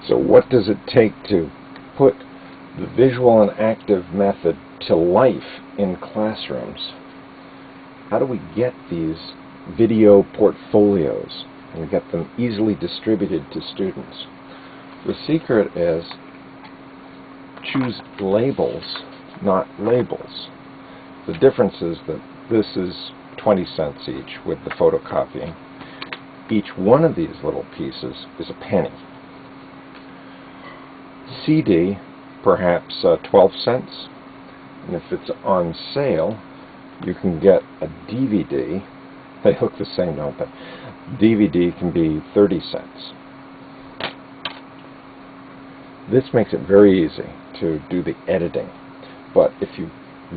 So what does it take to put the visual and active method to life in classrooms? How do we get these video portfolios and get them easily distributed to students? The secret is choose labels, not labels. The difference is that this is 20 cents each with the photocopying. Each one of these little pieces is a penny. CD, perhaps 12 cents. And if it's on sale, you can get a DVD. They look the same, don't they? DVD can be 30 cents. This makes it very easy to do the editing. But if you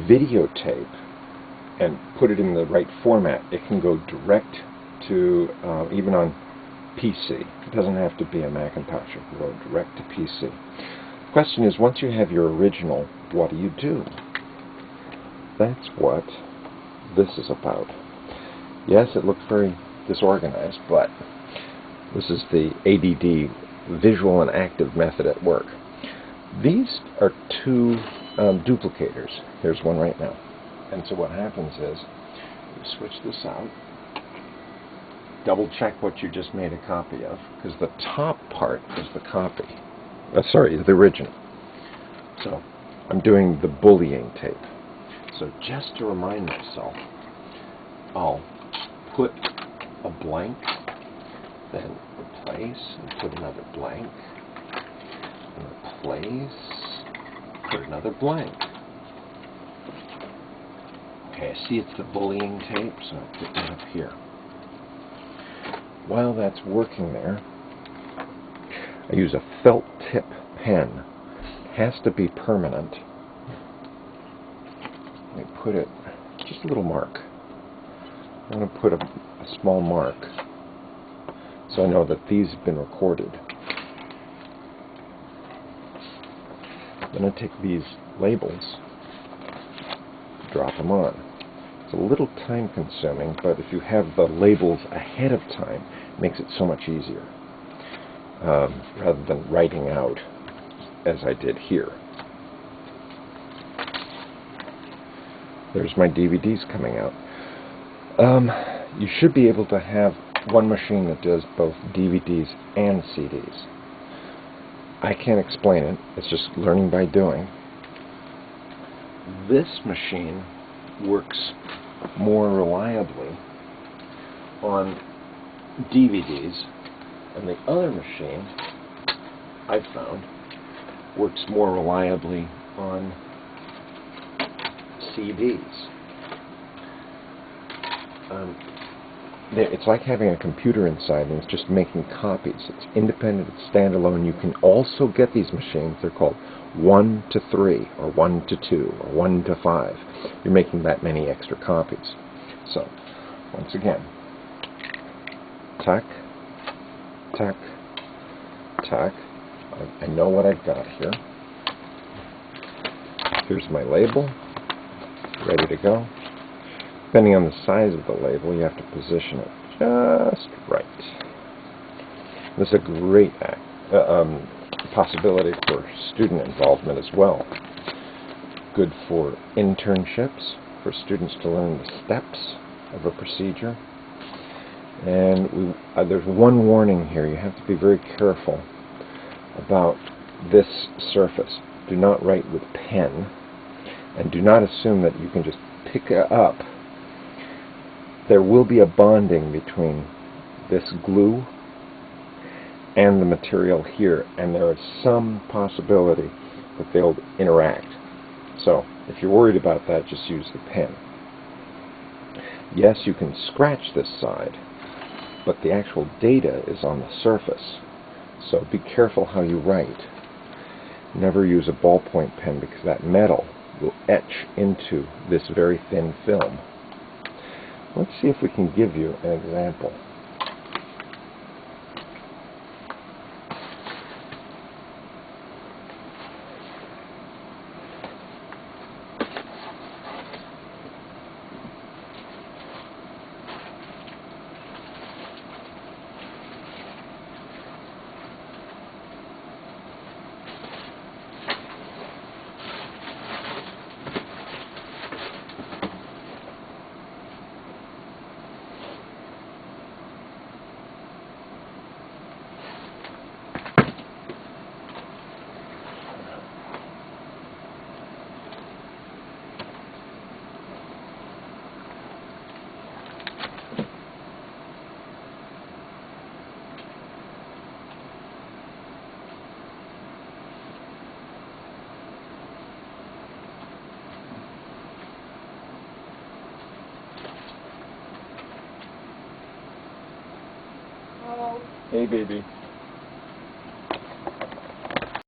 videotape and put it in the right format, it can go direct to, even on PC. It doesn't have to be a Macintosh. It can go direct to PC. The question is, once you have your original, what do you do? That's what this is about. Yes, it looks very disorganized, but this is the ADD, visual and active method at work. These are two duplicators. Here's one right now. And so what happens is, you switch this out, double check what you just made a copy of, because the top part is the copy. Sorry, the original. So I'm doing the bullying tape. So just to remind myself, I'll put a blank, then replace, and put another blank, and replace, put another blank. Okay, I see it's the bullying tape, so I'll put that up here. While that's working there, I use a felt tip pen. It has to be permanent. I put it, just a little mark. I'm going to put a small mark so I know that these have been recorded. Then I take these labels, drop them on. It's a little time consuming, but if you have the labels ahead of time, it makes it so much easier, rather than writing out as I did here. There's my DVDs coming out. You should be able to have one machine that does both DVDs and CDs. I can't explain it. It's just learning by doing. This machine works more reliably on DVDs, and the other machine, I've found, works more reliably on CDs. It's like having a computer inside and it's just making copies. It's independent, it's standalone. You can also get these machines. They're called 1 to 3 or 1 to 2 or 1 to 5. You're making that many extra copies. So, once again, tuck, tuck, tuck. I know what I've got here. Here's my label, ready to go. Depending on the size of the label, you have to position it just right. This is a great possibility for student involvement as well. Good for internships, for students to learn the steps of a procedure. And there's one warning here. You have to be very careful about this surface. Do not write with pen, and do not assume that you can just pick it up. There will be a bonding between this glue and the material here, and there is some possibility that they'll interact. So, if you're worried about that, just use the pen. Yes, you can scratch this side, but the actual data is on the surface. So be careful how you write. Never use a ballpoint pen because that metal will etch into this very thin film. Let's see if we can give you an example. Hey, baby.